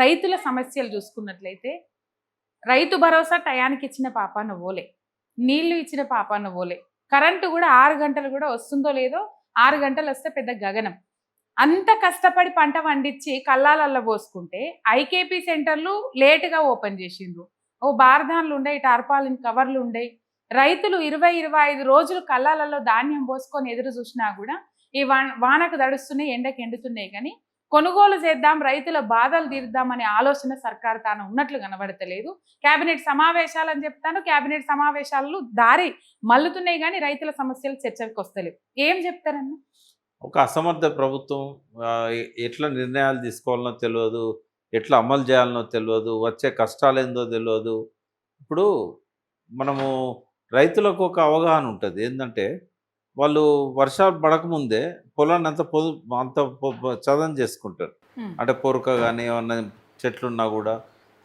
రైతుల సమస్యలు చూసుకున్నట్లయితే రైతు భరోసా టయానికి ఇచ్చిన పాపాన పోలే. నీళ్లు ఇచ్చిన పాపాన పోలే. కరెంటు కూడా 6 గంటలు కూడా వస్తుందో లేదో 6 గంటలు వస్తే పెద్ద గగనం. అంత కష్టపడి పంట పండించి కల్లాలల్ల పోసుకుంటే ఐకేపీ సెంటర్లు లేటుగా ఓపెన్ చేసిండ్రు. ఓ బార్దాన్లు ఉండయి, టార్పాలిన్ కవర్లు ఉండయి. రైతులు 20-25 రోజులు కల్లాలలో ధాన్యం పోసుకొని ఎదురు చూసినా కూడా ఈ వానకు దడుస్తున్నాయి, ఎండకు ఎండుతున్నాయి. కానీ కొనుగోలు చేద్దాం, రైతుల బాధలు తీర్దామనే ఆలోచన సర్కారు తాను ఉన్నట్లు కనబడతలేదు. కేబినెట్ సమావేశాలు అని చెప్తాను, కేబినెట్ సమావేశాలు దారి మల్లుతున్నాయి కానీ రైతుల సమస్యలు చర్చకు వస్తలేవు. ఏం చెప్తారన్న? ఒక అసమర్థ ప్రభుత్వం ఎట్లా నిర్ణయాలు తీసుకోవాలనో తెలియదు, ఎట్లా అమలు చేయాలనో తెలియదు, వచ్చే కష్టాలేందో తెలియదు. ఇప్పుడు మనము రైతులకు ఒక అవగాహన ఉంటుంది. ఏంటంటే వాళ్ళు వర్షాలు పడకముందే పొలాన్ని అంత చదం చేసుకుంటారు. అంటే పొరక కానీ ఏమన్నా చెట్లున్నా కూడా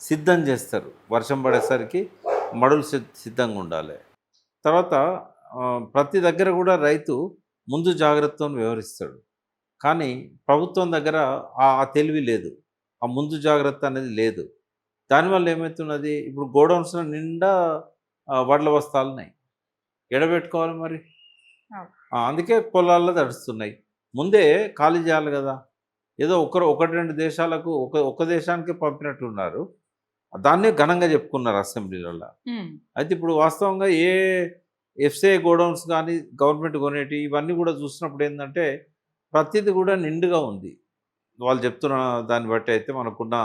సిద్ధం చేస్తారు. వర్షం పడేసరికి మడులు సిద్ధంగా ఉండాలి. తర్వాత ప్రతి దగ్గర కూడా రైతు ముందు జాగ్రత్తను వ్యవహరిస్తాడు. కానీ ప్రభుత్వం దగ్గర ఆ తెలివి లేదు, ఆ ముందు జాగ్రత్త అనేది లేదు. దానివల్ల ఏమవుతున్నది, ఇప్పుడు గోడౌన్స్లో నిండా వడ్ల బస్తాలున్నాయి, ఎడబెట్టుకోవాలి మరి. అందుకే పొలాల్లో తడుస్తున్నాయి. ముందే ఖాళీ చేయాలి కదా. ఏదో 1-2 దేశాలకు ఒక దేశానికి పంపినట్టున్నారు, దాన్నే ఘనంగా చెప్పుకున్నారు అసెంబ్లీలలో. అయితే ఇప్పుడు వాస్తవంగా ఎఫ్సిఐ గోడౌన్స్ కానీ గవర్నమెంట్ కొనేటి ఇవన్నీ కూడా చూసినప్పుడు ఏంటంటే ప్రతిదీ కూడా నిండుగా ఉంది. వాళ్ళు చెప్తున్న దాన్ని బట్టి అయితే మనకున్న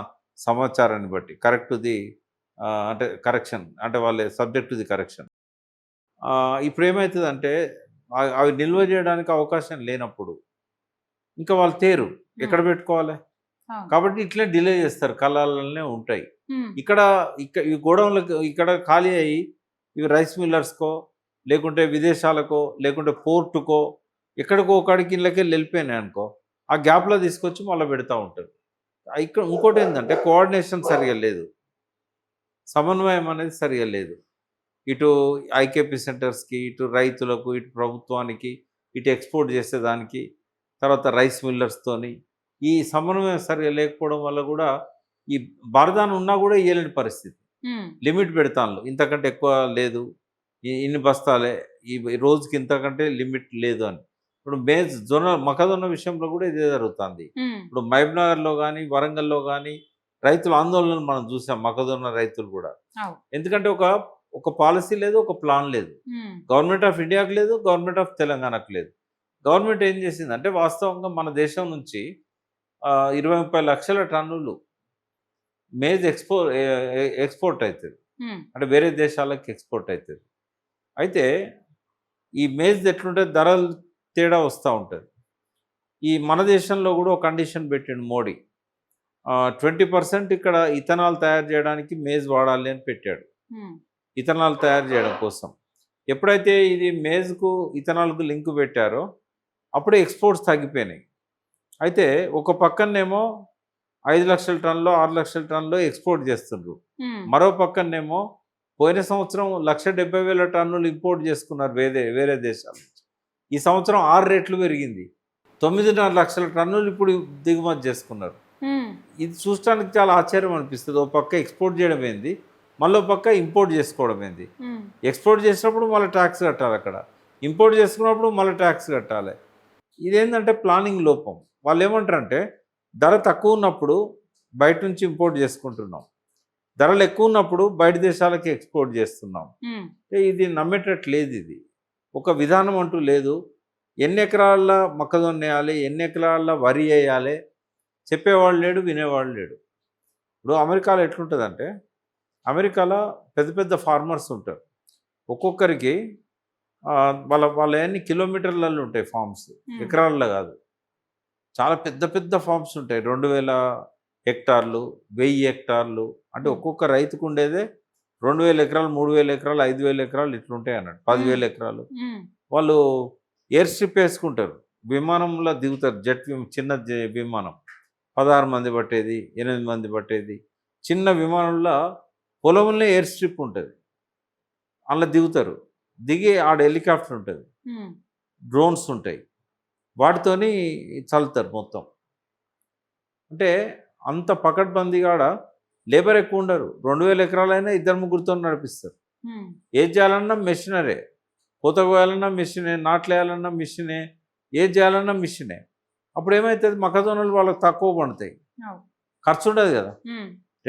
సమాచారాన్ని బట్టి అంటే కరెక్షన్ అంటే వాళ్ళ సబ్జెక్ట్ ది కరెక్షన్. ఇప్పుడు ఏమవుతుందంటే అవి నిల్వ చేయడానికి అవకాశం లేనప్పుడు ఇంకా వాళ్ళు తేరు ఎక్కడ పెట్టుకోవాలి. కాబట్టి ఇట్లే డిలే చేస్తారు, కళ్ళాలనే ఉంటాయి. ఇక్కడ ఈ గోడౌన్లకు ఇక్కడ ఖాళీ అయ్యి ఇవి రైస్ మిల్లర్స్కో లేకుంటే విదేశాలకో లేకుంటే పోర్టుకో ఎక్కడికో ఒకడికి ఇళ్ళకి వెళ్ళిపోయినాయి అనుకో, ఆ గ్యాప్లో తీసుకొచ్చి మళ్ళీ పెడతా ఉంటారు. ఇక్కడ ఇంకోటి ఏంటంటే కోఆర్డినేషన్ సరిగా లేదు, సమన్వయం అనేది సరిగా లేదు. ఇటు ఐకేపీ సెంటర్స్కి, ఇటు రైతులకు, ఇటు ప్రభుత్వానికి, ఇటు ఎక్స్పోర్ట్ చేసేదానికి, తర్వాత రైస్ మిల్లర్స్తోని ఈ సమన్వయం సరిగా లేకపోవడం వల్ల కూడా ఈ బారదాన ఉన్నా కూడా ఇయ్యలేని పరిస్థితి. లిమిట్ పెడతాను, ఇంతకంటే ఎక్కువ లేదు, ఇన్ని బస్తాలే, ఈ రోజుకి ఇంతకంటే లిమిట్ లేదు అని. ఇప్పుడు మొక్కజొన్న విషయంలో కూడా ఇదే జరుగుతుంది. ఇప్పుడు మహబూబ్నగర్లో కానీ వరంగల్లో కానీ రైతుల ఆందోళనలు మనం చూసాం, మొక్కజొన్న రైతులు కూడా. ఎందుకంటే ఒక పాలసీ లేదు, ఒక ప్లాన్ లేదు. గవర్నమెంట్ ఆఫ్ ఇండియాకు లేదు, గవర్నమెంట్ ఆఫ్ తెలంగాణకు లేదు. గవర్నమెంట్ ఏం చేసిందంటే వాస్తవంగా మన దేశం నుంచి 20-30 లక్షల టన్నులు మేజ్ ఎక్స్పోర్ట్ అవుతుంది, అంటే వేరే దేశాలకు ఎక్స్పోర్ట్ అవుతుంది. అయితే ఈ మేజ్ ఎట్లుంటే ధరలు తేడా వస్తూ ఉంటుంది. ఈ మన దేశంలో కూడా ఒక కండిషన్ పెట్టిండు మోడీ, 20% ఇక్కడ ఇథనాల్ తయారు చేయడానికి మేజ్ వాడాలి అని పెట్టాడు. ఇథనాల్ తయారు చేయడం కోసం ఎప్పుడైతే ఇది మేజ్కు ఇథనాల్కు లింక్ పెట్టారో అప్పుడే ఎక్స్పోర్ట్స్ తగ్గిపోయినాయి. అయితే ఒక పక్కనేమో 5 లక్షల టన్నులు 6 లక్షల టన్నులు ఎక్స్పోర్ట్ చేస్తుండ్రు, మరో పక్కనేమో పోయిన సంవత్సరం 1,70,000 టన్నులు ఇంపోర్ట్ చేసుకున్నారు వేరే దేశాల నుంచి. ఈ సంవత్సరం 6 రెట్లు పెరిగింది, 9.5 లక్షల టన్నులు ఇప్పుడు దిగుమతి చేసుకున్నారు. ఇది చూడటానికి చాలా ఆశ్చర్యం అనిపిస్తుంది. ఒక పక్క ఎక్స్పోర్ట్ చేయడం ఏంది, మళ్ళీ పక్క ఇంపోర్ట్ చేసుకోవడం ఏంది. ఎక్స్పోర్ట్ చేసినప్పుడు మళ్ళీ ట్యాక్స్ కట్టాలి, అక్కడ ఇంపోర్ట్ చేసుకున్నప్పుడు మళ్ళీ ట్యాక్స్ కట్టాలి. ఇదేంటంటే ప్లానింగ్ లోపం. వాళ్ళు ఏమంటారంటే ధర తక్కువ ఉన్నప్పుడు బయట నుంచి ఇంపోర్ట్ చేసుకుంటున్నాం, ధరలు ఎక్కువ ఉన్నప్పుడు బయట దేశాలకి ఎక్స్పోర్ట్ చేస్తున్నాం. ఇది నమ్మేటట్లేదు. ఇది ఒక విధానం అంటూ లేదు. ఎన్ని ఎకరాల మొక్కజొన్న వేయాలి, ఎన్ని ఎకరాల వరి వేయాలి చెప్పేవాళ్ళు లేడు, వినేవాళ్ళు లేడు. ఇప్పుడు అమెరికాలో ఎట్లుంటుందంటే అమెరికాలో పెద్ద పెద్ద ఫార్మర్స్ ఉంటారు, ఒక్కొక్కరికి వాళ్ళ ఎన్ని కిలోమీటర్లలో ఉంటాయి ఫార్మ్స్, ఎకరాల్లో కాదు. చాలా పెద్ద పెద్ద ఫార్మ్స్ ఉంటాయి, 2,000 హెక్టార్లు 1,000 హెక్టార్లు. అంటే ఒక్కొక్క రైతుకు ఉండేదే 2,000 ఎకరాలు 3,000 ఎకరాలు 5,000 ఎకరాలు ఇట్లుంటాయి అన్నట్టు, 10,000 ఎకరాలు. వాళ్ళు ఎయిర్ స్ట్రిప్ వేసుకుంటారు, విమానంలో దిగుతారు, చిన్న విమానం 16 మంది పట్టేది 8 మంది పట్టేది చిన్న విమానంలో పొలంలో ఎయిర్ స్ట్రిప్ ఉంటుంది, అందులో దిగుతారు. దిగి ఆడ హెలికాప్టర్ ఉంటుంది, డ్రోన్స్ ఉంటాయి, వాటితోని చల్లుతారు మొత్తం. అంటే అంత పకడ్బందీగాడ లేబర్ ఎక్కువ ఉండరు. 2000 ఎకరాలైనా ఇద్దరు ముగ్గురితో నడిపిస్తారు. ఏది చేయాలన్నా మెషినరే, పూత కోయాలన్నా మెషినే, నాట్లేయాలన్నా మెషినే, ఏది చేయాలన్నా మెషినే. అప్పుడు ఏమవుతుంది, మొక్కజొన్నలు వాళ్ళకి తక్కువ పండుతాయి, ఖర్చు ఉండదు కదా.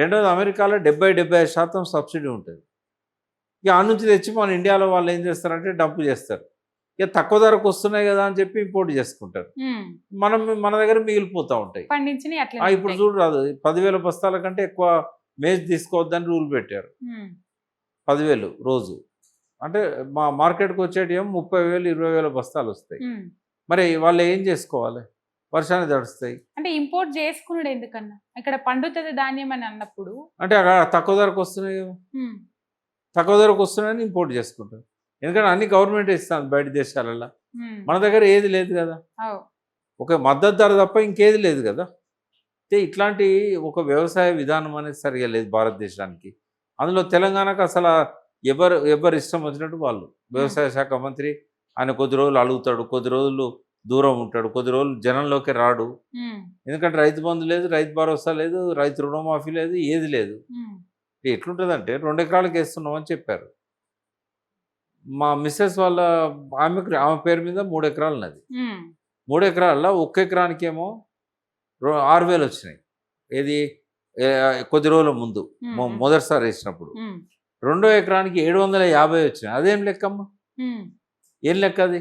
రెండోది, అమెరికాలో 70-75% సబ్సిడీ ఉంటుంది. ఇక ఆ నుంచి తెచ్చి మన ఇండియాలో వాళ్ళు ఏం చేస్తారంటే డంప్ చేస్తారు. ఇక తక్కువ ధరకు వస్తున్నాయి కదా అని చెప్పి ఇంపోర్ట్ చేసుకుంటారు. మన దగ్గర మిగిలిపోతూ ఉంటాయి. ఇప్పుడు చూడు రాదు, 10,000 బస్తాల కంటే ఎక్కువ మేజ్ తీసుకోవద్దని రూల్ పెట్టారు. 10,000 రోజు అంటే మా మార్కెట్కి వచ్చేటివేమో 30,000 20,000 బస్తాలు వస్తాయి. మరి వాళ్ళు ఏం చేసుకోవాలి, వర్షాన్ని తడుస్తాయి. అంటే ఇంపోర్ట్ చేసుకున్నాడు ఎందుకన్నా, ఇక్కడ పండుతుంది ధాన్యం అని అన్నప్పుడు అంటే అక్కడ తక్కువ ధరకు వస్తున్నాయి కదా, తక్కువ ధరకు వస్తున్నాయని ఇంపోర్ట్ చేసుకుంటారు. ఎందుకంటే అన్ని గవర్నమెంట్ ఇస్తాను బయట దేశాలలో, మన దగ్గర ఏది లేదు కదా, ఒక మద్దతు ధర తప్ప ఇంకేది లేదు కదా. అయితే ఇట్లాంటి ఒక వ్యవసాయ విధానం అనేది సరిగా లేదు భారతదేశానికి. అందులో తెలంగాణకు అసలు ఎవరు ఇష్టం వచ్చినట్టు వాళ్ళు. వ్యవసాయ శాఖ మంత్రి ఆయన కొద్ది రోజులు అడుగుతాడు, కొద్ది రోజులు దూరం ఉంటాడు, కొద్ది రోజులు జనంలోకి రాడు. ఎందుకంటే రైతు బంధు లేదు, రైతు భరోసా లేదు, రైతు రుణమాఫీ లేదు, ఏది లేదు. ఎట్లుంటుందంటే 2 ఎకరాలకు వేస్తున్నామని చెప్పారు. మా మిస్సెస్ వాళ్ళ ఆమె పేరు మీద 3 ఎకరాలు ఉన్నది. 3 ఎకరాల్లో 1 ఎకరానికేమో 6,000 వచ్చినాయి. ఏది కొద్ది రోజుల ముందు మొదటిసారి వేసినప్పుడు. 2వ ఎకరానికి 750 వచ్చినాయి. అదేం లెక్కమ్మా, ఏం లెక్క అది?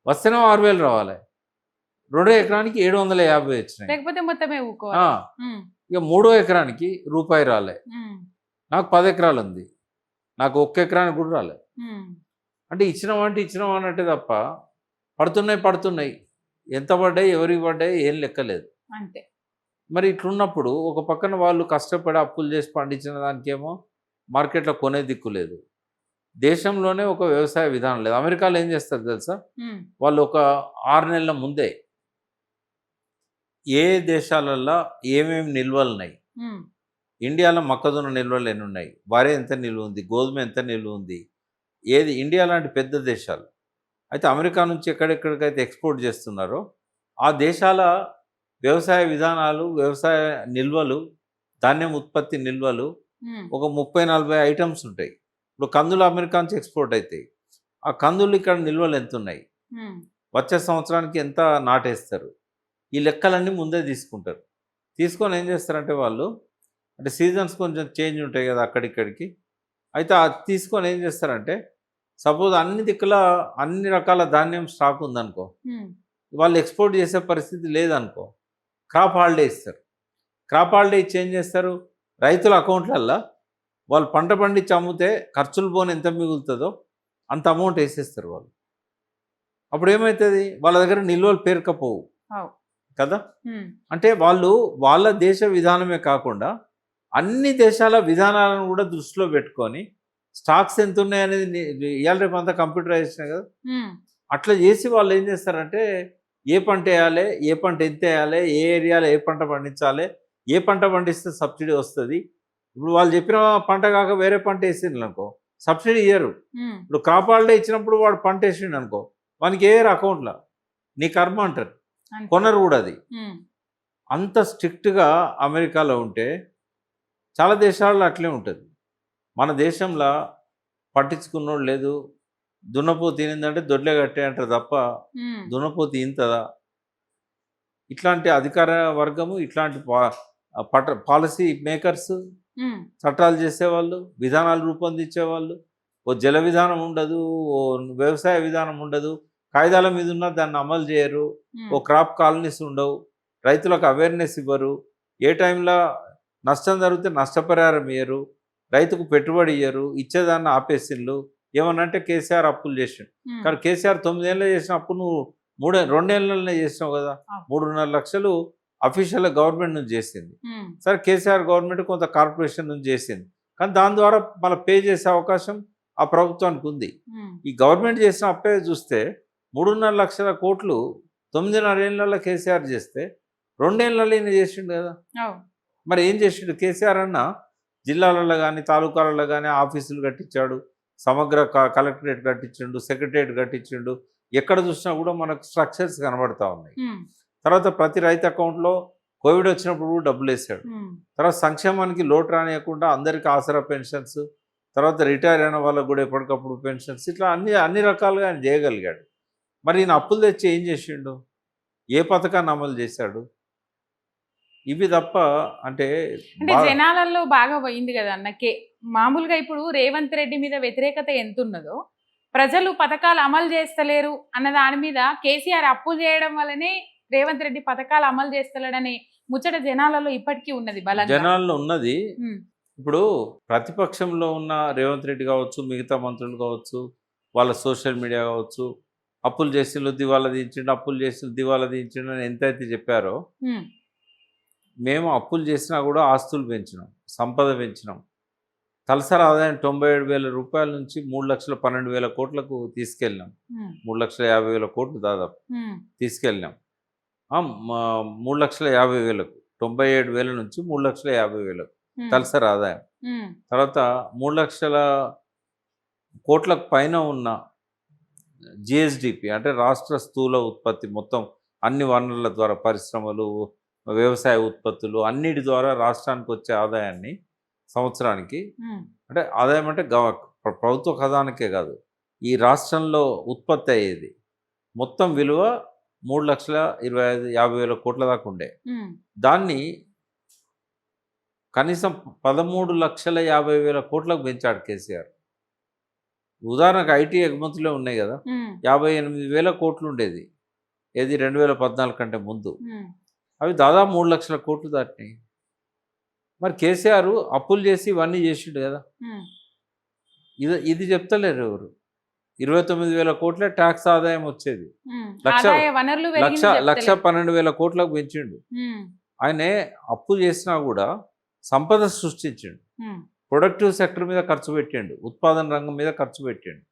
వస్తేనే 6,000 రావాలి, 2వ ఎకరానికి 750 వచ్చినాయి. ఇక 3వ ఎకరానికి రూపాయి రాలే. నాకు 10 ఎకరాలు ఉంది, నాకు 1 ఎకరానికి కూడా రాలే. అంటే ఇచ్చినాం అన్నట్టే తప్ప పడుతున్నాయి, ఎంత పడ్డాయి, ఎవరికి పడ్డాయి, ఏం లెక్కలేదు. అంతే. మరి ఇట్లున్నప్పుడు ఒక పక్కన వాళ్ళు కష్టపడి అప్పులు చేసి పండించిన దానికేమో మార్కెట్లో కొనే దిక్కు లేదు. దేశంలోనే ఒక వ్యవసాయ విధానం లేదు. అమెరికాలో ఏం చేస్తారు తెలుసా, వాళ్ళు ఒక 6 నెలల ముందే ఏ దేశాలల్లో ఏమేమి నిల్వలు ఉన్నాయి, ఇండియాలో మొక్కజొన్న నిల్వలు ఎన్ని ఉన్నాయి, వరి ఎంత నిల్వ ఉంది, గోధుమ ఎంత నిల్వ ఉంది, ఏది ఇండియా లాంటి పెద్ద దేశాలు. అయితే అమెరికా నుంచి ఎక్కడెక్కడికైతే ఎక్స్పోర్ట్ చేస్తున్నారో ఆ దేశాల వ్యవసాయ విధానాలు, వ్యవసాయ నిల్వలు, ధాన్యం ఉత్పత్తి నిల్వలు ఒక 30-40 ఐటమ్స్ ఉంటాయి. ఇప్పుడు కందులు అమెరికా నుంచి ఎక్స్పోర్ట్ అవుతాయి. ఆ కందులు ఇక్కడ నిల్వలు ఎంత ఉన్నాయి, వచ్చే సంవత్సరానికి ఎంత నాటేస్తారు, ఈ లెక్కలన్నీ ముందే తీసుకుంటారు. తీసుకొని ఏం చేస్తారంటే వాళ్ళు, అంటే సీజన్స్ కొంచెం చేంజ్ ఉంటాయి కదా అక్కడిక్కడికి. అయితే అది తీసుకొని ఏం చేస్తారంటే, సపోజ్ అన్ని రకాల ధాన్యం స్టాక్ ఉందనుకో, వాళ్ళు ఎక్స్పోర్ట్ చేసే పరిస్థితి లేదనుకో, క్రాప్ హాలిడే ఇస్తారు. క్రాప్ హాలిడే ఇచ్చి ఏం చేస్తారు, రైతుల అకౌంట్లల్లో వాళ్ళు పంట పండించి అమ్మితే ఖర్చులు పోని ఎంత మిగులుతుందో అంత అమౌంట్ వేసేస్తారు వాళ్ళు. అప్పుడు ఏమవుతుంది, వాళ్ళ దగ్గర నిల్వలు పేరుకపోవు కదా. అంటే వాళ్ళు వాళ్ళ దేశ విధానమే కాకుండా అన్ని దేశాల విధానాలను కూడా దృష్టిలో పెట్టుకొని స్టాక్స్ ఎంత ఉన్నాయనేది ఇవాళ రేపు అంతా కంప్యూటరైజేషన్ కదా, అట్లా చేసి వాళ్ళు ఏం చేస్తారంటే ఏ పంట వేయాలి, ఏ పంట ఎంత వేయాలి, ఏ ఏరియాలో ఏ పంట పండించాలి, ఏ పంట పండిస్తే సబ్సిడీ వస్తుంది. ఇప్పుడు వాళ్ళు చెప్పిన పంట కాక వేరే పంట వేసిండు అనుకో, సబ్సిడీ ఇయ్యరు. ఇప్పుడు క్రాప్ హాలిడే ఇచ్చినప్పుడు వాడు పంట వేసిండు అనుకో, వానికి వేయరు అకౌంట్లో, నీ కర్మ అంటారు, కొనరు కూడా. అది అంత స్ట్రిక్ట్గా అమెరికాలో ఉంటే చాలా దేశాల్లో అట్లే ఉంటుంది. మన దేశంలో పట్టించుకున్నోడు లేదు, దున్నపోతు తినిందంటే దొడ్లే కట్టే అంటారు తప్ప దున్నపోతు ఇంతదా. ఇట్లాంటి అధికార వర్గము, ఇట్లాంటి పాలసీ మేకర్స్, చట్టాలు చేసేవాళ్ళు, విధానాలు రూపొందించేవాళ్ళు, ఓ జల విధానం ఉండదు, ఓ వ్యవసాయ విధానం ఉండదు, కాయిదాల మీద ఉన్న దాన్ని అమలు చేయరు, ఓ క్రాప్ కాలనీస్ ఉండవు, రైతులకు అవేర్నెస్ ఇవ్వరు, ఏ టైంలో నష్టం జరిగితే నష్టపరిహారం ఇయ్యరు, రైతుకు పెట్టుబడి ఇయ్యరు, ఇచ్చేదాన్ని ఆపేసిండ్లు. ఏమన్నంటే కేసీఆర్ అప్పులు చేసిండు, కానీ కేసీఆర్ 9 ఏళ్ళు చేసిన అప్పు నువ్వు 2 నెలలనే చేసినావు కదా. 3.5 లక్షలు అఫీషియల్ గవర్నమెంట్ నుంచి చేసింది. సరే కేసీఆర్ గవర్నమెంట్ కొంత కార్పొరేషన్ నుంచి చేసింది, కానీ దాని ద్వారా మళ్ళీ పే చేసే అవకాశం ఆ ప్రభుత్వానికి ఉంది. ఈ గవర్నమెంట్ చేసిన అప్పే చూస్తే 3.5 లక్షల కోట్లు 9.5 ఏళ్ళలో కేసీఆర్ చేస్తే 2 ఏళ్ళలో ఈయన చేసిండు కదా. మరి ఏం చేసిండు కేసీఆర్ అన్న, జిల్లాలలో కానీ తాలూకాలలో కానీ ఆఫీసులు కట్టించాడు, సమగ్ర కలెక్టరేట్ కట్టించిండు, సెక్రటరేట్ కట్టించిండు. ఎక్కడ చూసినా కూడా మనకు స్ట్రక్చర్స్ కనబడతా ఉన్నాయి. తర్వాత ప్రతి రైతు అకౌంట్లో కోవిడ్ వచ్చినప్పుడు కూడా డబ్బులు వేసాడు. తర్వాత సంక్షేమానికి లోటు రానియకుండా అందరికీ ఆసరా పెన్షన్స్, తర్వాత రిటైర్ అయిన వాళ్ళకు కూడా ఎప్పటికప్పుడు పెన్షన్స్, ఇట్లా అన్ని రకాలుగా ఆయన చేయగలిగాడు. మరి ఈయన అప్పులు తెచ్చి ఏం చేసిండు? ఏ పథకాన్ని అమలు చేశాడు? ఇవి తప్ప అంటే జనాలలో బాగా పోయింది కదా అన్నకే. మామూలుగా ఇప్పుడు రేవంత్ రెడ్డి మీద వ్యతిరేకత ఎంత ఉన్నదో, ప్రజలు పథకాలు అమలు చేస్తలేరు అన్న దాని మీద కేసీఆర్ అప్పులు చేయడం వల్లనే రేవంత్ రెడ్డి పథకాలు అమలు చేస్తలేడని ముచ్చట జనాలలో ఇప్పటికీ ఉన్నది, బలంగా జనాల్లో ఉన్నది. ఇప్పుడు ప్రతిపక్షంలో ఉన్న రేవంత్ రెడ్డి కావచ్చు, మిగతా మంత్రులు కావచ్చు, వాళ్ళ సోషల్ మీడియా కావచ్చు, అప్పులు చేసిన దివాలా తీయించండి, అప్పులు చేసిన దివాలా తీయించండి అని ఎంతైతే చెప్పారో, మేము అప్పులు చేసినా కూడా ఆస్తులు పెంచినాం, సంపద పెంచినాం. తలసరి ఆదాయం 97,000 రూపాయల నుంచి 3,12,000 కోట్లకు తీసుకెళ్ళినాం. 3,50,000 కోట్లు దాదాపు తీసుకెళ్ళినాం. 3,50,000, 97,000 నుంచి 3,50,000 తలసరి ఆదాయం. తర్వాత 3 లక్షల కోట్లకు పైన ఉన్న జిఎస్డిపి అంటే రాష్ట్ర స్థూల ఉత్పత్తి మొత్తం అన్ని వనరుల ద్వారా, పరిశ్రమలు, వ్యవసాయ ఉత్పత్తులు అన్నిటి ద్వారా రాష్ట్రానికి వచ్చే ఆదాయాన్ని సంవత్సరానికి, అంటే ఆదాయం అంటే ప్రభుత్వ ఖజానాకే కాదు, ఈ రాష్ట్రంలో ఉత్పత్తి అయ్యేది మొత్తం విలువ 3,25,50,000 కోట్ల దాకా ఉండే. దాన్ని కనీసం 13,50,000 కోట్లకు పెంచాడు కేసీఆర్. ఉదాహరణకు ఐటీ ఎగుమతులే ఉన్నాయి కదా, 58,000 కోట్లు ఉండేది ఏది 2014 కంటే ముందు. అవి దాదాపు 3 లక్షల కోట్లు దాటినాయి. మరి కేసీఆర్ అప్పులు చేసి ఇవన్నీ చేసిండు కదా, ఇది చెప్తలేరు ఎవరు. 29,000 కోట్ల ట్యాక్స్ ఆదాయం వచ్చేది, 1,12,000 కోట్లకు పెంచిండు. ఆయనే అప్పు చేసినా కూడా సంపద సృష్టించిండు, ప్రొడక్టివ్ సెక్టర్ మీద ఖర్చు పెట్టిండు, ఉత్పాదన రంగం మీద ఖర్చు పెట్టిండు.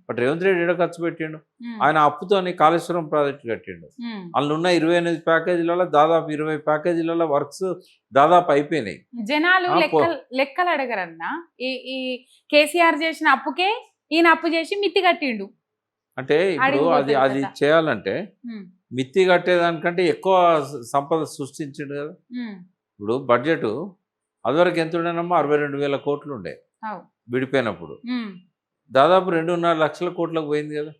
బట్ రేవంత్ రెడ్డి ఏడ ఖర్చు పెట్టిండు? ఆయన అప్పుతోని కాళేశ్వరం ప్రాజెక్టు కట్టిండు. అందులో ఉన్న 28 ప్యాకేజీలలో దాదాపు 20 ప్యాకేజీలలో వర్క్స్ దాదాపు అయిపోయినాయి. జనాలు లెక్కలు అడగరన్నా, ఈ కేసీఆర్ చేసిన అప్పుకే ఈయన అప్పు చేసి మిత్తి కట్టిండు. అంటే ఇప్పుడు అది చేయాలంటే మిత్తి కట్టేదానికంటే ఎక్కువ సంపద సృష్టించిండు కదా. ఇప్పుడు బడ్జెట్ అదివరకు ఎంత ఉండేనమ్మా, 62,000 కోట్లు ఉండే విడిపోయినప్పుడు, దాదాపు 2.5 లక్షల కోట్లకు పోయింది కదా.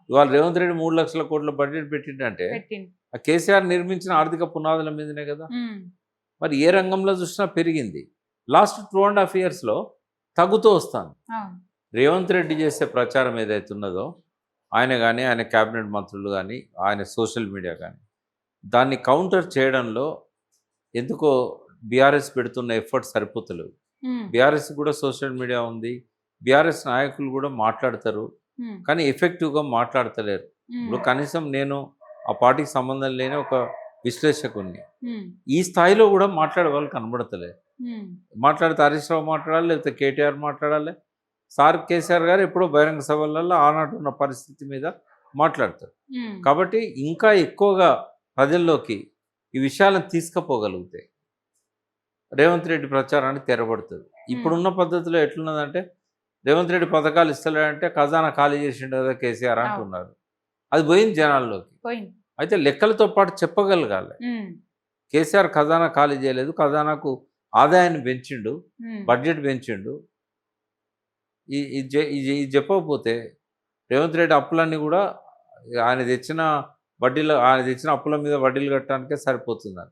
ఇవాళ రేవంత్ రెడ్డి 3 లక్షల కోట్ల బడ్జెట్ పెట్టిండంటే ఆ కేసీఆర్ నిర్మించిన ఆర్థిక పునాదుల మీదనే కదా. మరి ఏ రంగంలో చూసినా పెరిగింది. లాస్ట్ 2.5 yearsలో తగ్గుతూ వస్తాను. రేవంత్ రెడ్డి చేసే ప్రచారం ఏదైతే ఉన్నదో, ఆయన కానీ, ఆయన క్యాబినెట్ మంత్రులు కానీ, ఆయన సోషల్ మీడియా కానీ, దాన్ని కౌంటర్ చేయడంలో ఎందుకో బీఆర్ఎస్ పెడుతున్న ఎఫర్ట్ సరిపోతలేవు. బీఆర్ఎస్ కూడా సోషల్ మీడియా ఉంది, బీఆర్ఎస్ నాయకులు కూడా మాట్లాడతారు, కానీ ఎఫెక్టివ్గా మాట్లాడతలేరు. ఇప్పుడు కనీసం నేను ఆ పార్టీకి సంబంధం లేని ఒక విశ్లేషకుని, ఈ స్థాయిలో కూడా మాట్లాడే వాళ్ళు కనబడతలేరు. మాట్లాడితే హరీష్ రావు మాట్లాడాలి, లేకపోతే కేటీఆర్ మాట్లాడాలి. కేసీఆర్ గారు ఎప్పుడో బహిరంగ సభలలో ఆనాటి ఉన్న పరిస్థితి మీద మాట్లాడతారు. కాబట్టి ఇంకా ఎక్కువగా ప్రజల్లోకి ఈ విషయాలను తీసుకుపోగలుగుతాయి, రేవంత్ రెడ్డి ప్రచారాన్ని తెరబడుతుంది. ఇప్పుడున్న పద్ధతిలో ఎట్లున్నదంటే, రేవంత్ రెడ్డి పథకాలు ఇస్తలేడంటే ఖజానా ఖాళీ చేసిండు కదా కేసీఆర్ అంటున్నారు. అది పోయింది జనాల్లోకి. అయితే లెక్కలతో పాటు చెప్పగలగాలి, కేసీఆర్ ఖజానా ఖాళీ చేయలేదు, ఖజానాకు ఆదాయాన్ని పెంచిండు, బడ్జెట్ పెంచిండు. ఇది చెప్పకపోతే రేవంత్ రెడ్డి అప్పులన్నీ కూడా ఆయన తెచ్చిన అప్పుల మీద వడ్డీలు కట్టడానికే సరిపోతుందని.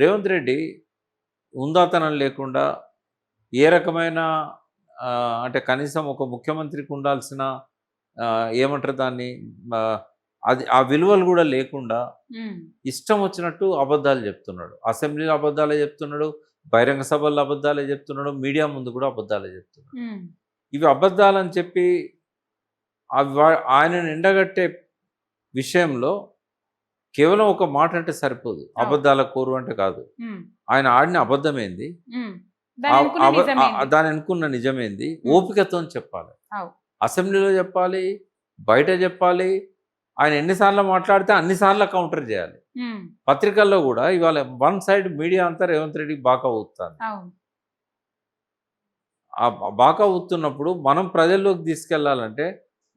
రేవంత్ రెడ్డి ఉందాతనం లేకుండా ఏ రకమైన అంటే కనీసం ఒక ముఖ్యమంత్రికి ఉండాల్సిన ఏమంటారు దాన్ని, ఆ విలువలు కూడా లేకుండా ఇష్టం వచ్చినట్టు అబద్ధాలు చెప్తున్నాడు. అసెంబ్లీలో అబద్ధాలే చెప్తున్నాడు, బహిరంగ సభల్లో అబద్ధాలే చెప్తున్నాడు, మీడియా ముందు కూడా అబద్ధాలే చెప్తున్నాడు. ఇవి అబద్ధాలని చెప్పి ఆయనను ఎండగట్టే విషయంలో కేవలం ఒక మాట అంటే సరిపోదు, అబద్ధాల కోరు అంటే కాదు. ఆయన ఆడిన అబద్ధమేంది, దాని అనుకున్న నిజమేంది, ఓపికతో చెప్పాలి. అసెంబ్లీలో చెప్పాలి, బయట చెప్పాలి. ఆయన ఎన్నిసార్లు మాట్లాడితే అన్నిసార్లు కౌంటర్ చేయాలి. పత్రికల్లో కూడా ఇవాళ వన్ సైడ్ మీడియా అంతా రేవంత్ రెడ్డికి బాగా ఊపుతాను. ఆ బాగా ఊతున్నప్పుడు మనం ప్రజల్లోకి తీసుకెళ్లాలంటే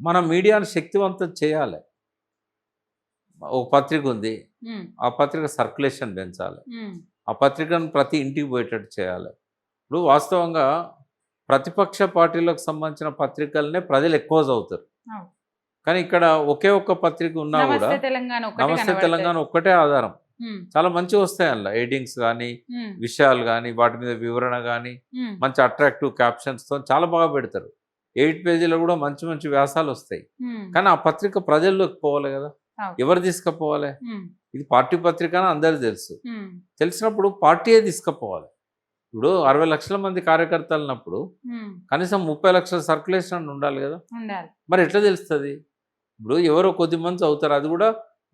మన మీడియాను శక్తివంతం చేయాలి. ఒక పత్రిక ఉంది, ఆ పత్రిక సర్క్యులేషన్ పెంచాలి, ఆ పత్రికను ప్రతి ఇంటికి పోయేటట్టు చేయాలి. ఇప్పుడు వాస్తవంగా ప్రతిపక్ష పార్టీలకు సంబంధించిన పత్రికలనే ప్రజలు ఎక్కువ చదువుతారు. అవును. కానీ ఇక్కడ ఒకే ఒక్క పత్రిక ఉన్నా కూడా నమస్తే తెలంగాణ ఒకటే నమస్తే కనబడుతుంది. తెలంగాణ ఒక్కటే ఆధారం. ఉమ్, చాలా మంచిగా వస్తాయి అందులో ఎడిటింగ్స్ కానీ, ఉమ్, విషయాలు కానీ, వాటి మీద వివరణ కానీ, ఉమ్, మంచి అట్రాక్టివ్ క్యాప్షన్స్తో చాలా బాగా పెడతారు. 8 పేజీలో కూడా మంచి మంచి వ్యాసాలు వస్తాయి. ఉమ్, కానీ ఆ పత్రిక ప్రజల్లోకి పోవాలి కదా. అవును. ఎవరు తీసుకుపోవాలి? ఉమ్, ఇది పార్టీ పత్రిక అని అందరికీ తెలుసు. ఉమ్, తెలిసినప్పుడు పార్టీయే తీసుకుపోవాలి. ఇప్పుడు 60 లక్షల మంది కార్యకర్తలు ఉన్నప్పుడు ఉమ్, కనీసం 30 లక్షల సర్క్యులేషన్ అని ఉండాలి కదా. ఉండాలి. మరి ఎట్లా తెలుస్తుంది? ఇప్పుడు ఎవరో కొద్ది మంది చదువుతారు, అది కూడా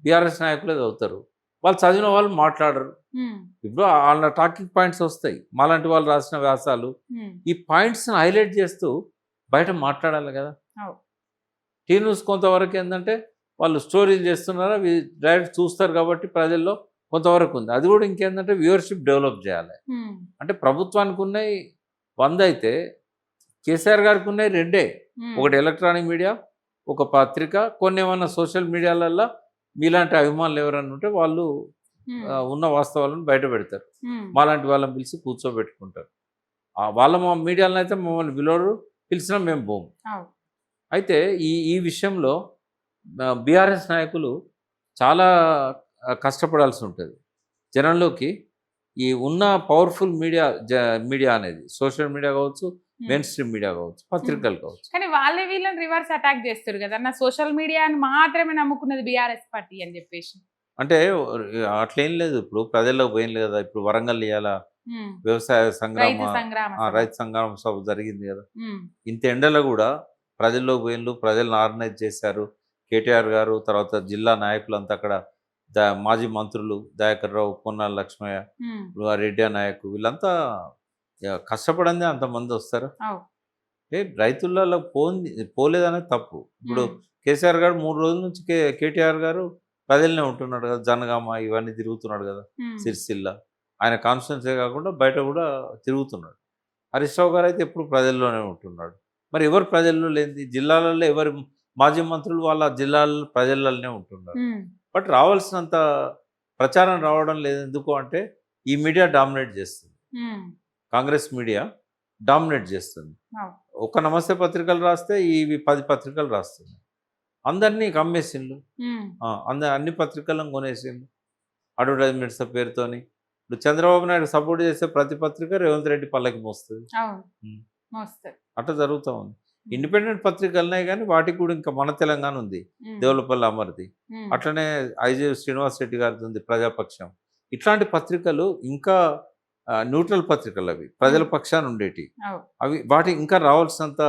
బీఆర్ఎస్ నాయకులే చదువుతారు. వాళ్ళు చదివిన వాళ్ళు మాట్లాడరు. ఉమ్, ఇప్పుడు వాళ్ళ టాకింగ్ పాయింట్స్ వస్తాయి, మాలాంటి వాళ్ళు రాసిన వ్యాసాలు. ఉమ్, ఈ పాయింట్స్ని హైలైట్ చేస్తూ బయట మాట్లాడాలి కదా. అవును. టీ న్యూస్ కొంతవరకు ఏంటంటే వాళ్ళు స్టోరీలు చేస్తున్నారా, డైరెక్ట్ చూస్తారు కాబట్టి ప్రజల్లో కొంతవరకు ఉంది. అది కూడా ఇంకేంటంటే వ్యూవర్షిప్ డెవలప్ చేయాలి. ఉమ్, అంటే ప్రభుత్వానికి ఉన్నాయి 100 అయితే కేసీఆర్ గారికి ఉన్నాయి 2. ఉమ్, ఒకటి ఎలక్ట్రానిక్ మీడియా, ఒక పత్రిక, కొన్ని ఏమన్నా సోషల్ మీడియాలల్లో మీలాంటి అభిమానులు ఎవరన్నా ఉంటే వాళ్ళు ఉమ్, ఉన్న వాస్తవాలను బయట పెడతారు. ఉమ్, మాలాంటి వాళ్ళని పిలిచి కూర్చోబెట్టుకుంటారు. వాళ్ళ మా మీడియాలో అయితే మమ్మల్ని పిలవరు, పిలిచినా మేము పోము. అవును. అయితే ఈ ఈ విషయంలో బీఆర్ఎస్ నాయకులు చాలా కష్టపడాల్సి ఉంటుంది. జనంలోకి ఈ ఉన్న పవర్ఫుల్ మీడియా అనేది సోషల్ మీడియా కావచ్చు, మెయిన్ స్ట్రీమ్ మీడియా కావచ్చు, పత్రికలు కావచ్చు. కానీ వాళ్ళే వీళ్ళని రివర్స్ అటాక్ చేస్తారు కదా నా సోషల్ మీడియాని మాత్రమే నమ్ముకున్నది బీఆర్ఎస్ పార్టీ అని చెప్పేసి. అంటే అట్లేం లేదు. ఇప్పుడు ప్రజల్లో పోయింది కదా. ఇప్పుడు వరంగల్ ఇవాళ ఉమ్, వ్యవసాయ రైతు సంగ్రామ సభ. రైతు సంగ్రామ సభ జరిగింది కదా. ఉమ్, ఇంత ఎండలో కూడా ప్రజల్లో పోయిండ్రు, ప్రజలను ఆర్గనైజ్ చేశారు. కేటీఆర్ గారు, తర్వాత జిల్లా నాయకులంతా అక్కడ, మాజీ మంత్రులు దయాకర్ రావు, పొన్నాల లక్ష్మయ్య, ఉమ్, రెడ్డి నాయకు, వీళ్ళంతా కష్టపడిందే అంతమంది వస్తారు. అవును. రైతులలో పోలేదనేది తప్పు. ఇప్పుడు ఉమ్, కేసీఆర్ గారు 3 రోజుల నుంచి కేటీఆర్ గారు ప్రజలనే ఉంటున్నాడు కదా. జనగామ ఇవన్నీ తిరుగుతున్నాడు కదా, ఉమ్, సిరిసిల్ల. ఆయన కాన్స్టిట్యున్సీ కాకుండా బయట కూడా తిరుగుతున్నాడు. హరీష్ రావు గారు అయితే ఎప్పుడు ప్రజల్లోనే ఉంటున్నాడు. మరి ఎవరు ప్రజల్లో లేనిది? జిల్లాలలో ఎవరు మాజీ మంత్రులు వాళ్ళ జిల్లాలలో ప్రజలలోనే ఉంటున్నారు. ఉమ్, బట్ రావాల్సినంత ప్రచారం రావడం లేదు. ఎందుకు అంటే ఈ మీడియా డామినేట్ చేస్తుంది. ఉమ్, కాంగ్రెస్ మీడియా డామినేట్ చేస్తుంది. అవును. ఒక నమస్తే పత్రికలు రాస్తే ఇవి 10 పత్రికలు రాస్తుంది. అందరినీ కమ్మేసిండ్రు. ఉమ్, అన్ని పత్రికలను కొనేసిండ్రు అడ్వర్టైజ్మెంట్స్ పేరుతోని. ఇప్పుడు చంద్రబాబు నాయుడు సపోర్ట్ చేసే ప్రతి పత్రిక రేవంత్ రెడ్డి పల్లకి మోస్తుంది. అవును. మోస్తారు. అట్లా జరుగుతూ ఉంది. ఇండిపెండెంట్ పత్రికలనే కానీ వాటికి కూడా ఇంకా మన తెలంగాణ ఉంది, ఉమ్, దేవులపల్లి అమర్ది, ఉమ్, అట్లనే ఐజే శ్రీనివాస్ రెడ్డి గారిది ఉంది ప్రజాపక్షం. ఇట్లాంటి పత్రికలు ఇంకా న్యూట్రల్ పత్రికలు, అవి ప్రజల పక్షాన ఉండేటి. అవును. అవి వాటి ఇంకా రావాల్సినంత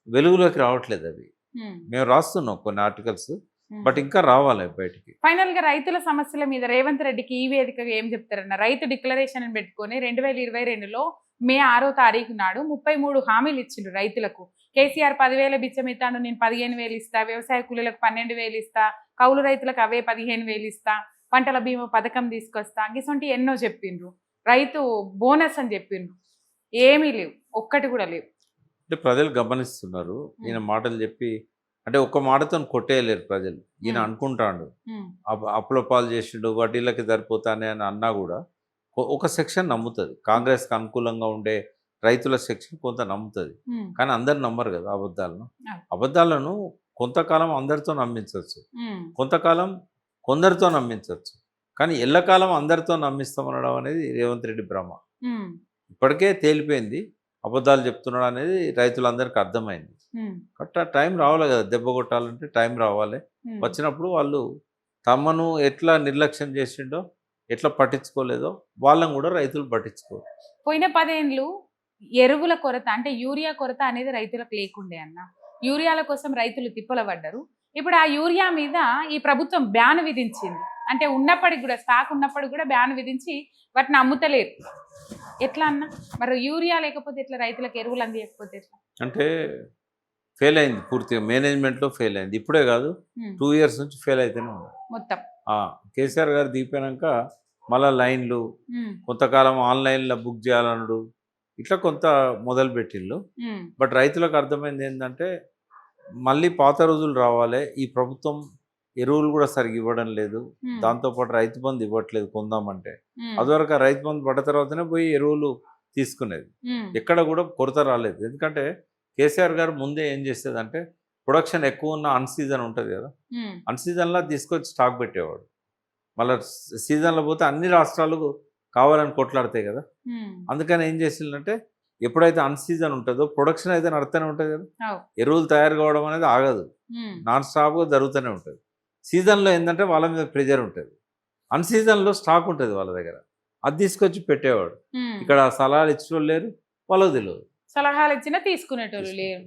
వెలుగులోకి రావట్లేదు. అవి ఉమ్, మేము రాస్తున్నాం కొన్ని ఆర్టికల్స్, ఉమ్. బట్ ఇంకా రావాలి బయటికి. ఫైనల్ గా రైతుల సమస్యల మీద రేవంత్ రెడ్డికి ఈ వేదికగా ఏం చెప్తారన్న? రైతు డిక్లరేషన్ అని పెట్టుకొని 2022లో మే 6వ తారీఖు నాడు 33 హామీలు ఇచ్చిండ్రు రైతులకు. కేసీఆర్ 10,000 బిచ్చం ఇస్తాను, నేను 15,000 ఇస్తా, వ్యవసాయ కూలీలకు 12,000 ఇస్తా, కౌలు రైతులకు అవే 15,000 ఇస్తా, పంటల బీమా పథకం తీసుకొస్తా, గిసొంటి ఎన్నో చెప్పిండ్రు. రైతు బోనస్ అని చెప్పిండ్రు. ఏమీ లేవు, ఒక్కటి కూడా లేవు. అంటే ప్రజలు గమనిస్తున్నారు. ఈయన మాటలు చెప్పి అంటే ఒక్క మాటతో కొట్టేయలేరు ప్రజలు. ఈయన అనుకుంటాడు ఉమ్, అప్పుల పాలు చేసిండు, వడ్డీలకి సరిపోతానే అని అన్నా కూడా ఒక సెక్షన్ నమ్ముతుంది. కాంగ్రెస్కి అనుకూలంగా ఉండే రైతుల సెక్షన్ కొంత నమ్ముతుంది. ఉమ్, కానీ అందరు నమ్మరు కదా అబద్ధాలను. అవును. అబద్ధాలను కొంతకాలం అందరితో నమ్మించవచ్చు, ఉమ్, కొంతకాలం కొందరితో నమ్మించవచ్చు. కానీ ఎల్లకాలం అందరితో నమ్మిస్తామనడం అనేది రేవంత్ రెడ్డి భ్రమ. ఉమ్, ఇప్పటికే తేలిపోయింది అబద్ధాలు చెప్తున్నాడు అనేది రైతులందరికీ అర్థమైంది. ఉమ్, కరెక్ట్ టైం రావాలి కదా, దెబ్బ కొట్టాలంటే టైం రావాలి. ఉమ్. వచ్చినప్పుడు వాళ్ళు తమను ఎట్లా నిర్లక్ష్యం చేసిండో, ఎట్లా పట్టించుకోలేదో వాళ్ళని కూడా రైతులు పట్టించుకోరు. పోయిన 10 ఏళ్ళు ఎరువుల కొరత అంటే యూరియా కొరత అనేది రైతులకు లేకుండే అన్న. యూరియాల కోసం రైతులు తిప్పల పడ్డారు. ఇప్పుడు ఆ యూరియా మీద ఈ ప్రభుత్వం బ్యాన్ విధించింది. అంటే ఉన్నప్పటికి కూడా స్టాక్ ఉన్నప్పటికి కూడా బ్యాన్ విధించి వాటిని అమ్ముతలేరు. ఎట్లా అన్న? మరి యూరియా లేకపోతే ఎట్లా రైతులకు ఎరువులు అందియకపోతే ఎట్లా? అంటే ఫెయిల్ అయింది పూర్తిగా, మేనేజ్మెంట్లో ఫెయిల్ అయింది. ఇప్పుడే కాదు, 2 years నుంచి ఫెయిల్ అయితేనే ఉంది మొత్తం. కేసీఆర్ గారు దిగిపోయాక మళ్ళా లైన్లు, ఉమ్, కొంతకాలం ఆన్లైన్లో బుక్ చేయాలన్నాడు, ఇట్లా కొంత మొదలుపెట్టిళ్ళు. ఉమ్, బట్ రైతులకు అర్థమైంది ఏంటంటే మళ్ళీ పాత రోజులు రావాలి, ఈ ప్రభుత్వం ఎరువులు కూడా సరిగ్గా ఇవ్వడం లేదు. దాంతోపాటు రైతు బంధు ఇవ్వట్లేదు కొందామంటే. అదివరకు ఆ రైతు బంధు పడ్డ తర్వాతనే పోయి ఎరువులు తీసుకునేది. ఎక్కడ కూడా కొరత రాలేదు. ఎందుకంటే కేసీఆర్ గారు ముందే ఏం చేసేదంటే ప్రొడక్షన్ ఎక్కువ ఉన్న అన్ సీజన్ ఉంటుంది కదా, అన్ సీజన్లో తీసుకొచ్చి స్టాక్ పెట్టేవాడు. మళ్ళీ సీజన్లో పోతే అన్ని రాష్ట్రాలు కావాలని కొట్లాడతాయి కదా. అందుకని ఏం చేసిందంటే ఎప్పుడైతే అన్ సీజన్ ఉంటుందో ప్రొడక్షన్ అయితే నడుతూనే ఉంటుంది కదా, ఎరువులు తయారు కావడం అనేది ఆగదు, నాన్ స్టాప్గా జరుగుతూనే ఉంటుంది. సీజన్లో ఏంటంటే వాళ్ళ మీద ప్రెజర్ ఉంటుంది, అన్ సీజన్లో స్టాక్ ఉంటుంది వాళ్ళ దగ్గర, అది తీసుకొచ్చి పెట్టేవాడు. ఇక్కడ సలహాలు ఇచ్చేవాళ్ళు లేరు, వాళ్ళకి తెలియదు. సలహాలు ఇచ్చినా తీసుకునేటోళ్ళు లేరు.